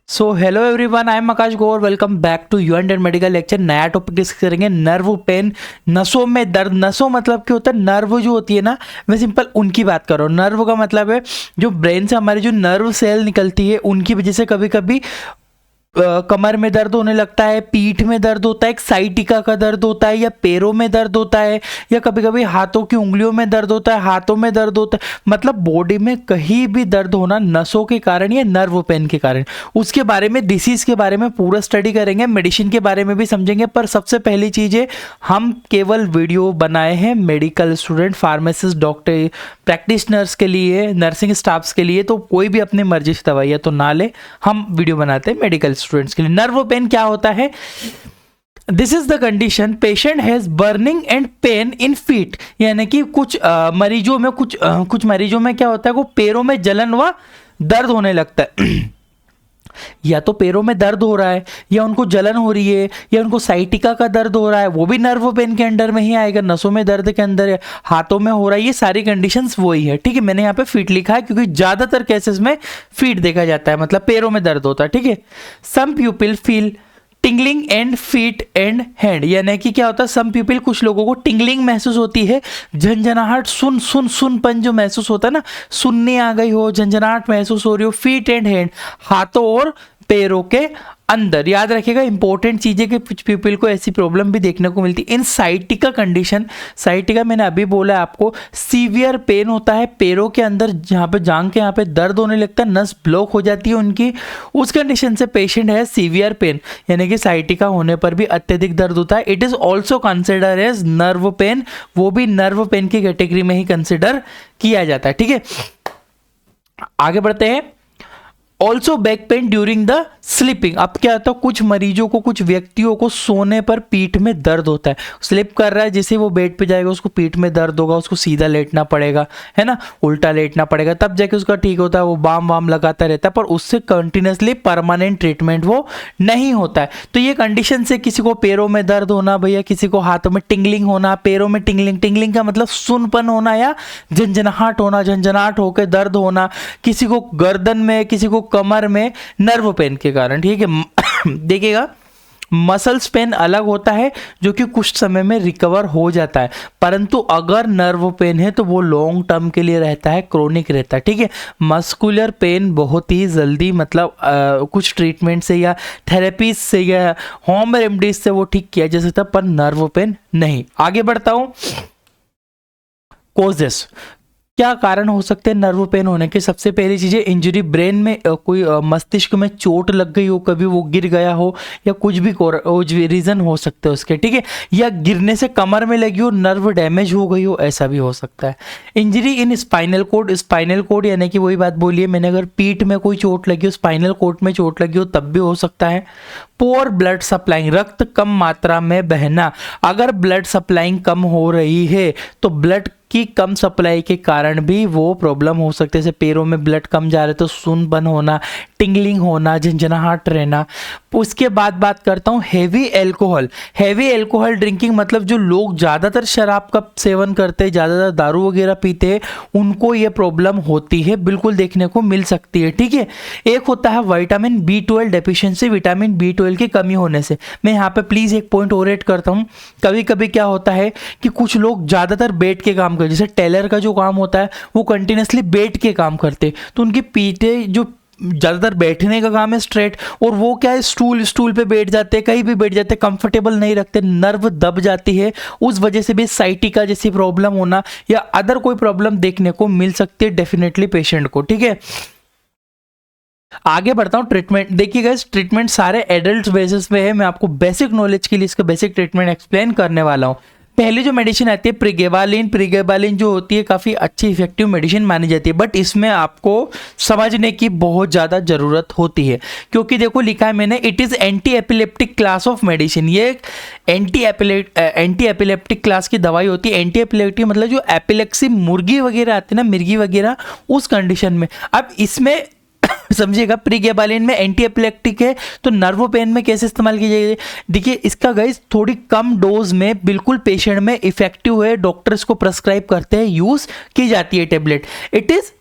So hello everyone, I am Akash Gaur. Welcome back to you and medical lecture. नया topic discuss करेंगे, nerve pain, नसों में दर्द। नसों मतलब क्या होता है? नर्व जो होती है ना, मैं सिंपल उनकी बात कर रहा हूँ। नर्व का मतलब है जो ब्रेन से हमारी जो नर्व सेल निकलती है उनकी वजह से कभी कभी कमर में दर्द होने लगता है, पीठ में दर्द होता है, एक साइटिका का दर्द होता है, या पैरों में दर्द होता है, या कभी कभी हाथों की उंगलियों में दर्द होता है, हाथों में दर्द होता है। मतलब बॉडी में कहीं भी दर्द होना नसों के कारण या नर्व पेन के कारण। उसके बारे में, डिसीज के बारे में पूरा स्टडी करेंगे, मेडिसिन के बारे में भी समझेंगे। पर सबसे पहली चीज है, हम केवल वीडियो बनाए हैं medical student, pharmacist, doctor, practitioners के लिए, नर्सिंग स्टाफ्स के लिए। तो कोई भी अपनी मर्जी से दवाइयाँ तो ना ले, हम वीडियो बनाते हैं मेडिकल स्टूडेंट्स के लिए। नर्व पेन क्या होता है? This is the condition patient has burning and pain in feet. यानी कि कुछ मरीजों में क्या होता है, वो पैरों में जलन व दर्द होने लगता है। या तो पैरों में दर्द हो रहा है, या उनको जलन हो रही है, या उनको साइटिका का दर्द हो रहा है, वो भी नर्व पेन के अंडर में ही आएगा। नसों में दर्द के अंदर है, हाथों में हो रहा है, ये सारी कंडीशंस वही है। ठीक है, मैंने यहाँ पे फीट लिखा है क्योंकि ज्यादातर केसेस में फीट देखा जाता है, मतलब पैरों में दर्द होता है। ठीक है, some people feel tingling and feet and hand. यानी कि क्या होता है, सम पीपल, कुछ लोगों को टिंगलिंग महसूस होती है, झंझनाहट, सुनपन जो महसूस होता है ना, सुनने आ गई हो, झंझनाहट महसूस हो रही हो। फीट एंड हैंड, हाथों और पैरों के अंदर। याद रखिएगा, इंपॉर्टेंट चीजें कि कुछ पीपल को ऐसी प्रॉब्लम भी देखने को मिलती है। इन साइटिका कंडीशन, साइटिका मैंने अभी बोला है आपको, सीवियर पेन होता है पैरों के अंदर, जहाँ पे जांग के यहाँ पे दर्द होने लगता है, नस ब्लॉक हो जाती है उनकी। उस कंडीशन से पेशेंट है सीवियर पेन, यानी कि साइटिका होने पर भी अत्यधिक दर्द होता है। It is also consider as nerve pain, वो भी नर्व पेन की कैटेगरी में ही कंसिडर किया जाता है। ठीक है, आगे बढ़ते हैं। Also back pain during the sleeping. अब क्या होता है, कुछ मरीजों को, कुछ व्यक्तियों को सोने पर पीठ में दर्द होता है। स्लिप कर रहा है, जैसे वो बेड पे जाएगा उसको पीठ में दर्द होगा, उसको सीधा लेटना पड़ेगा, है ना, उल्टा लेटना पड़ेगा, तब जाके उसका ठीक होता है। वो बाम वाम लगाता रहता है, पर उससे कंटिन्यूसली परमानेंट ट्रीटमेंट वो नहीं होता है। तो ये कंडीशन से किसी को पैरों में दर्द होना, भैया किसी को हाथों में टिंगलिंग होना, पैरों में टिंगलिंग का मतलब सुनपन होना या झंझनाहट होना, झंझनाहट होकर दर्द होना, किसी को गर्दन में, किसी को कमर में, नर्व पेन के कारण। ठीक है, देखिएगा, मसल्स पेन अलग होता है जो कि कुछ समय में रिकवर हो जाता है, परंतु अगर नर्व पेन है तो वो लॉन्ग टर्म के लिए रहता है, क्रोनिक रहता है। ठीक है, मस्कुलर पेन बहुत ही जल्दी, मतलब कुछ ट्रीटमेंट से या थेरेपी से या होम रेमडीज से वो ठीक किया जा सकता है, पर नर्व पेन नहीं। आगे बढ़ता हूं। कोजेस, क्या कारण हो सकते हैं नर्व पेन होने के? सबसे पहली चीज है इंजरी, ब्रेन में कोई मस्तिष्क में चोट लग गई हो, कभी वो गिर गया हो, या कुछ भी रीजन हो सकते हैं उसके। ठीक है, या गिरने से कमर में लगी हो, नर्व डैमेज हो गई हो, ऐसा भी हो सकता है। Injury in spinal cord, spinal cord यानी कि वही बात बोलिए मैंने, अगर पीठ में कोई चोट लगी हो, स्पाइनल कोड में चोट लगी हो, तब भी हो सकता है। पोअर ब्लड सप्लाइंग, रक्त कम मात्रा में बहना। अगर ब्लड सप्लाइंग कम हो रही है तो ब्लड की कम सप्लाई के कारण भी वो प्रॉब्लम हो सकती है। जैसे पैरों में ब्लड कम जा रहा है तो सुनपन होना, टिंगलिंग होना, झंझनाहट रहना। उसके बाद बात करता हूँ heavy alcohol. Heavy alcohol drinking मतलब जो लोग ज़्यादातर शराब का सेवन करते हैं, ज़्यादातर दारू वगैरह पीते हैं, उनको ये प्रॉब्लम होती है, बिल्कुल देखने को मिल सकती है। ठीक है, एक होता है vitamin B12 deficiency, vitamin B12 की कमी होने से। मैं यहाँ पे प्लीज़ एक पॉइंट और ऐड करता हूँ। कभी कभी क्या होता है कि कुछ लोग ज़्यादातर बैठ के काम करते, जैसे टेलर का जो काम होता है वो कंटिन्यूसली बैठ के काम करते, तो उनकी पीठे जो ज़्यादातर बैठने का काम है स्ट्रेट, और वो क्या है, स्टूल पे बैठ जाते हैं, कहीं भी बैठ जाते हैं, कंफर्टेबल नहीं रखते, नर्व दब जाती है। उस वजह से भी साइटिका जैसी प्रॉब्लम होना या अदर कोई प्रॉब्लम देखने को मिल सकती है डेफिनेटली पेशेंट को। ठीक है, आगे बढ़ता हूँ। ट्रीटमेंट देखिएगा, ट्रीटमेंट सारे एडल्ट बेसिस पे है, मैं आपको बेसिक नॉलेज के लिए इसका बेसिक ट्रीटमेंट एक्सप्लेन करने वाला हूँ। पहली जो मेडिसिन आती है प्रीगेबालिन जो होती है काफ़ी अच्छी इफेक्टिव मेडिसिन मानी जाती है, बट इसमें आपको समझने की बहुत ज़्यादा ज़रूरत होती है, क्योंकि देखो लिखा है मैंने, it is anti epileptic class of medicine. ये एक एंटी एपिलेप्टिक क्लास की दवाई होती है। एंटी एपिलेप्टिक मतलब जो एपिलेक्सी मुर्गी वगैरह आती है ना, मिर्गी वगैरह, उस कंडीशन में। अब इसमें समझिएगा, प्रीगेबालिन में एंटी एपिलेप्टिक है, तो नर्व पेन में कैसे इस्तेमाल की जाएगी? देखिए, इसका गाइस थोड़ी कम डोज में बिल्कुल पेशेंट में इफेक्टिव है, डॉक्टर इसको प्रेस्क्राइब करते हैं, यूज की जाती है tablet. It is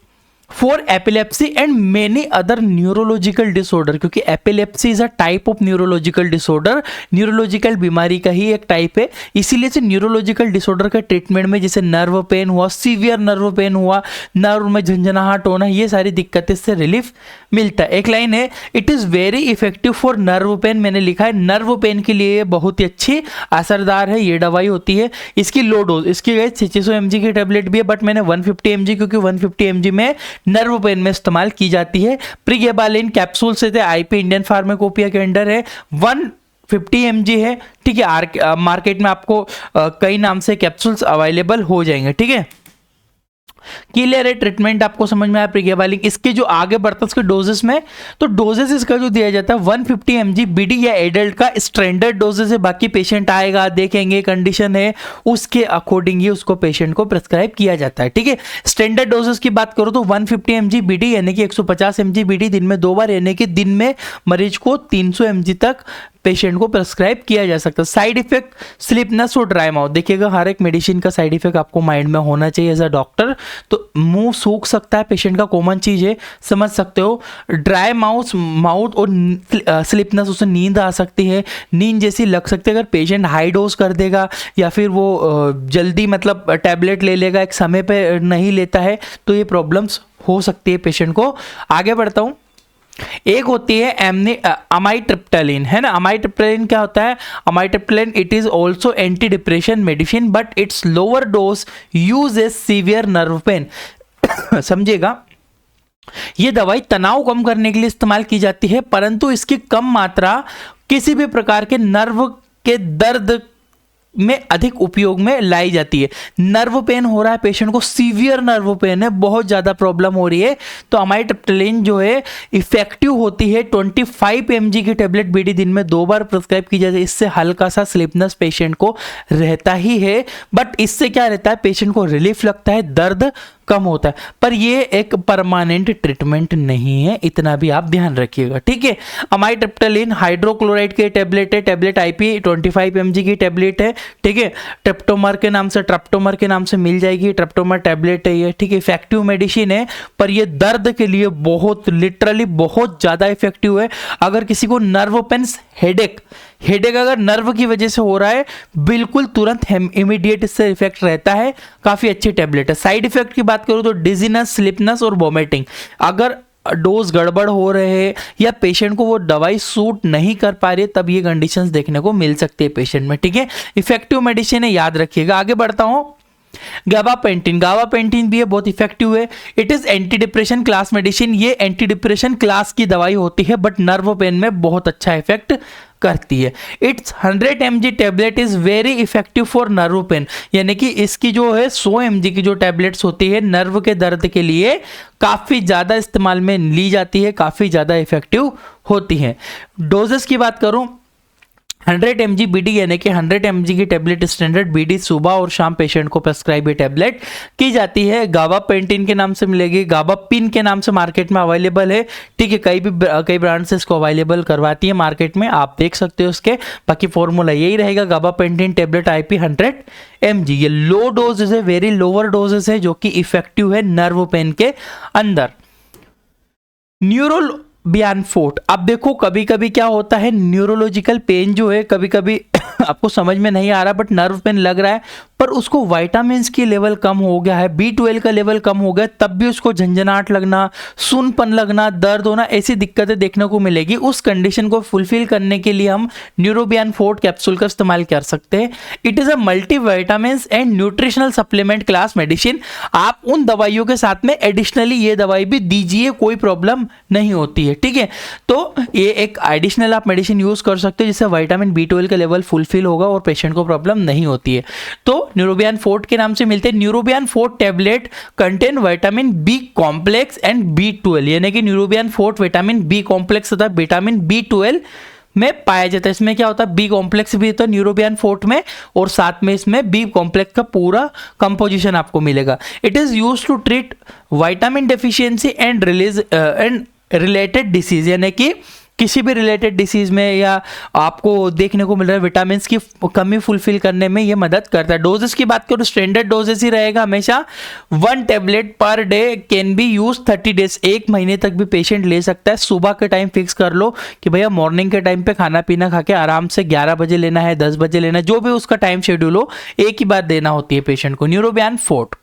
for epilepsy and many other neurological disorder, क्योंकि epilepsy is a type of neurological disorder, neurological बीमारी का ही एक टाइप है, इसीलिए से न्यूरोलॉजिकल डिसऑर्डर के ट्रीटमेंट में जैसे नर्व पेन हुआ, सीवियर नर्व पेन हुआ, नर्व में झंझनाहट होना, ये सारी दिक्कतें से रिलीफ मिलता है। एक लाइन है, it is very effective for nerve pain, मैंने लिखा है नर्व पेन के लिए बहुत ही अच्छी असरदार है ये दवाई होती है। इसकी लो डोज, इसकी गई 600 mg की टेबलेट भी है, बट मैंने 150 mg, क्योंकि 150 mg में नर्व पेन में इस्तेमाल की जाती है। प्रीगेबालिन कैप्सूल से थे, आईपी इंडियन फार्माकोपिया के अंडर है, 150 mg है, ठीक है। मार्केट में आपको कई नाम से कैप्सूल्स अवेलेबल हो जाएंगे, ठीक है। क्लियर है, ट्रीटमेंट आपको समझ में आया प्रीगेबालिन। इसके जो आगे बढ़ता है उसके डोजेस में, तो डोजेस इसका जो दिया जाता है 150 mg बीडी या एडल्ट का स्टैंडर्ड डोजेस है, बाकी पेशेंट आएगा देखेंगे कंडीशन है उसके अकॉर्डिंग ही उसको पेशेंट को प्रिस्क्राइब किया जाता है, ठीक है। स्टैंडर्ड डोजेस की बात करो तो 150 mg बीडी यानी कि 150 mg बीडी दिन में 2 बार, यानी कि दिन में मरीज को 300 mg तक पेशेंट को प्रिस्क्राइब किया जा सकता है। साइड इफेक्ट स्लीपनेस और ड्राई माउथ, देखिएगा हर एक मेडिसिन का साइड इफेक्ट आपको माइंड में होना चाहिए एज अ डॉक्टर। तो मुंह सूख सकता है पेशेंट का, कॉमन चीज है, समझ सकते हो। ड्राई माउथ और स्लीपनेस, उससे नींद आ सकती है, नींद जैसी लग सकती है अगर पेशेंट हाई डोज कर देगा या फिर वो जल्दी मतलब टैबलेट ले लेगा, एक समय पे नहीं लेता है, तो ये प्रॉब्लम्स हो सकती है पेशेंट को। आगे बढ़ता हूँ। एक होती है अमाइट्रिप्टाइलिन, है ना। अमाइट्रिप्टाइलिन क्या होता है? Amitriptyline it is also anti depression medicine, but it's lower dose use as severe nerve pain. समझिएगा, ये दवाई तनाव कम करने के लिए इस्तेमाल की जाती है, परंतु इसकी कम मात्रा किसी भी प्रकार के नर्व के दर्द में अधिक उपयोग में लाई जाती है। नर्व पेन हो रहा है पेशेंट को, सीवियर नर्व पेन है, बहुत ज़्यादा प्रॉब्लम हो रही है, तो अमाइट्रिप्टाइलिन जो है इफेक्टिव होती है। 25 mg की टेबलेट बीडी दिन में 2 बार प्रिस्क्राइब की जाती है। इससे हल्का सा स्लीपनेस पेशेंट को रहता ही है, बट इससे क्या रहता है, पेशेंट को रिलीफ लगता है, दर्द कम होता है, पर ये एक परमानेंट ट्रीटमेंट नहीं है, इतना भी आप ध्यान रखिएगा, ठीक है। अमाइट्रिप्टाइलिन हाइड्रोक्लोराइड के टेबलेट है, टेबलेट आईपी 25 mg की टेबलेट है, ठीक है। ट्रिप्टोमर के नाम से मिल जाएगी, ट्रिप्टोमर टेबलेट है ये, ठीक है। इफेक्टिव मेडिसिन है, पर ये दर्द के लिए बहुत लिटरली बहुत ज़्यादा इफेक्टिव है। अगर किसी को नर्व पेन्स हेडेक अगर नर्व की वजह से हो रहा है, बिल्कुल तुरंत इमीडिएट इससे इफेक्ट रहता है, काफ़ी अच्छी टेबलेट है। साइड इफेक्ट की बात करूँ तो डिजीनेस, स्लिपनेस और वॉमिटिंग, अगर डोज गड़बड़ हो रहे हैं या पेशेंट को वो दवाई सूट नहीं कर पा रही है, तब ये कंडीशंस देखने को मिल सकती है पेशेंट में, ठीक है। इफेक्टिव मेडिसिन है, याद रखिएगा। आगे बढ़ता हूँ। गाबापेंटिन भी है, बहुत इफेक्टिव है। It is anti depression class medicine, ये एंटी डिप्रेशन क्लास की दवाई होती है, बट नर्व पेन में बहुत अच्छा इफेक्ट करती है। It's 100 mg tablet is very effective for nerve pain, यानी कि इसकी जो है 100 mg की जो टेबलेट्स होती है नर्व के दर्द के लिए काफ़ी ज़्यादा इस्तेमाल में ली जाती है, काफ़ी ज़्यादा इफेक्टिव होती है। डोजेस की बात करूँ, 100 mg बीडी यानी कि 100 mg की टेबलेट स्टैंडर्ड बीडी सुबह और शाम पेशेंट को प्रेस्क्राइब ये टेबलेट की जाती है। गाबापेंटिन के नाम से मिलेगी, गाबापिन के नाम से मार्केट में अवेलेबल है, ठीक है। कई ब्रांड से इसको अवेलेबल करवाती है मार्केट में, आप देख सकते हो उसके। बाकी फॉर्मूला यही रहेगा, गाबापेंटिन टेबलेट आईपी 100 mg। ये लो डोजेज है, वेरी लोअर डोजेज है, जो कि इफेक्टिव है नर्व पेन के अंदर। न्यूरोबियान फोर्ट, अब देखो कभी कभी क्या होता है, न्यूरोलॉजिकल पेन जो है कभी कभी आपको समझ में नहीं आ रहा, बट नर्व पेन लग रहा है, पर उसको वाइटामिन्स की लेवल कम हो गया है, B12 का लेवल कम हो गया, तब भी उसको झंझनाहट लगना, सुनपन लगना, दर्द होना, ऐसी दिक्कतें देखने को मिलेगी। उस कंडीशन को फुलफिल करने के लिए हम न्यूरोबियान फोर्ट कैप्सूल का इस्तेमाल कर सकते हैं। It is a multi vitamins and nutritional supplement class medicine. आप उन दवाइयों के साथ में एडिशनली ये दवाई भी दीजिए, कोई प्रॉब्लम नहीं होती है, ठीक है। तो ये एक एडिशनल आप मेडिसिन यूज कर सकते हो जिससे विटामिन B12 का लेवल फुलफिल होगा और पेशेंट को प्रॉब्लम नहीं होती है। तो न्यूरोबियान फोर्ट के नाम से मिलते हैं। Neurobion fort tablet contain vitamin B complex and B12, यानी कि Neurobion fort vitamin B complex तथा विटामिन B12 में पाया जाता है। इसमें क्या होता है, B कॉम्प्लेक्स भी होता है न्यूरोबियान फोर्ट में, और साथ में इसमें B कॉम्प्लेक्स का पूरा कंपोजिशन आपको मिलेगा। It is used to treat vitamin deficiency and release and related disease, यानी कि किसी भी रिलेटेड डिसीज में या आपको देखने को मिल रहा है विटामिन की कमी फुलफिल करने में ये मदद करता है। डोजेस की बात करूँ स्टैंडर्ड डोजेस ही रहेगा हमेशा 1 tablet per day can be use 30 days, 1 महीने तक भी पेशेंट ले सकता है। सुबह के टाइम फिक्स कर लो कि भैया मॉर्निंग के टाइम पे खाना पीना खा के आराम से 11 बजे लेना है, 10 बजे लेना है, जो भी उसका टाइम शेड्यूल हो, एक ही बार देना होती है पेशेंट को। Neurobion fort.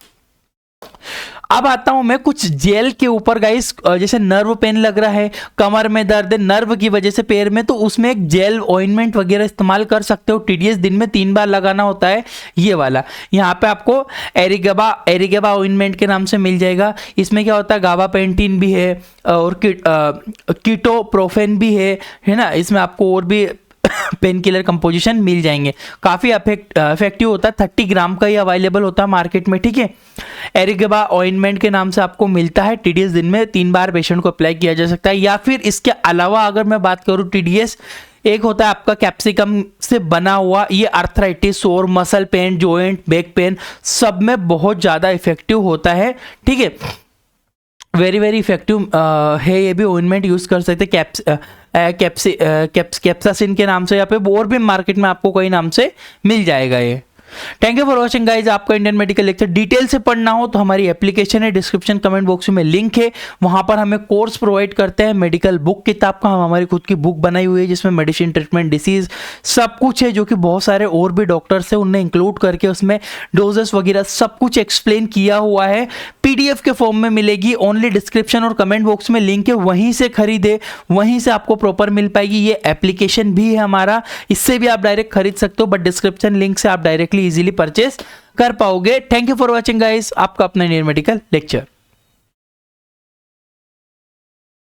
अब आता हूं मैं कुछ जेल के ऊपर गाइस, जैसे नर्व पेन लग रहा है, कमर में दर्द है नर्व की वजह से पैर में, तो उसमें एक जेल ऑइंटमेंट वगैरह इस्तेमाल कर सकते हो। TDS दिन में 3 बार लगाना होता है, ये वाला। यहाँ पे आपको एरिगेबा ऑइंटमेंट के नाम से मिल जाएगा। इसमें क्या होता है, गाबापेंटिन भी है और कीटोप्रोफेन भी है ना। इसमें आपको और भी पेन किलर कंपोजिशन मिल जाएंगे, काफ़ी इफेक्टिव होता है। 30 ग्राम का ही अवेलेबल होता है मार्केट में, ठीक है। एरिगेबा ऑइंटमेंट के नाम से आपको मिलता है। TDS दिन में 3 बार पेशेंट को अप्लाई किया जा सकता है। या फिर इसके अलावा अगर मैं बात करूँ TDS, एक होता है आपका कैप्सिकम से बना हुआ, ये आर्थराइटिस और muscle pain, joint, back pain सब में बहुत ज़्यादा इफेक्टिव होता है, ठीक है। वेरी वेरी इफेक्टिव है ये भी ऑइंटमेंट, यूज़ कर सकते कैप्सासिन के नाम से, या फिर और भी मार्केट में आपको कोई नाम से मिल जाएगा ये। Thank you for watching guys. आपको इंडियन मेडिकल लेक्चर डिटेल से पढ़ना हो तो हमारी एप्लीकेशन है, डिस्क्रिप्शन कमेंट बॉक्स में लिंक है, वहां पर हमें कोर्स प्रोवाइड करते हैं मेडिकल बुक किताब का। हम हमारी खुद की बुक बनाई हुई है जिसमें मेडिसिन, ट्रीटमेंट, डिसीज सब कुछ है, जो कि बहुत सारे और भी डॉक्टर्स है उनने इंक्लूड करके उसमें डोजेस वगैरह सब कुछ एक्सप्लेन किया हुआ है। PDF के फॉर्म में मिलेगी, ओनली डिस्क्रिप्शन और कमेंट बॉक्स में लिंक है, वहीं से खरीदे, वहीं से आपको प्रॉपर मिल पाएगी। ये एप्लीकेशन भी है हमारा, इससे भी आप डायरेक्ट खरीद सकते हो, बट डिस्क्रिप्शन लिंक से आप डायरेक्टली इजीली परचेस कर पाओगे। Thank you for watching guys, आपका अपना इंडियन मेडिकल लेक्चर।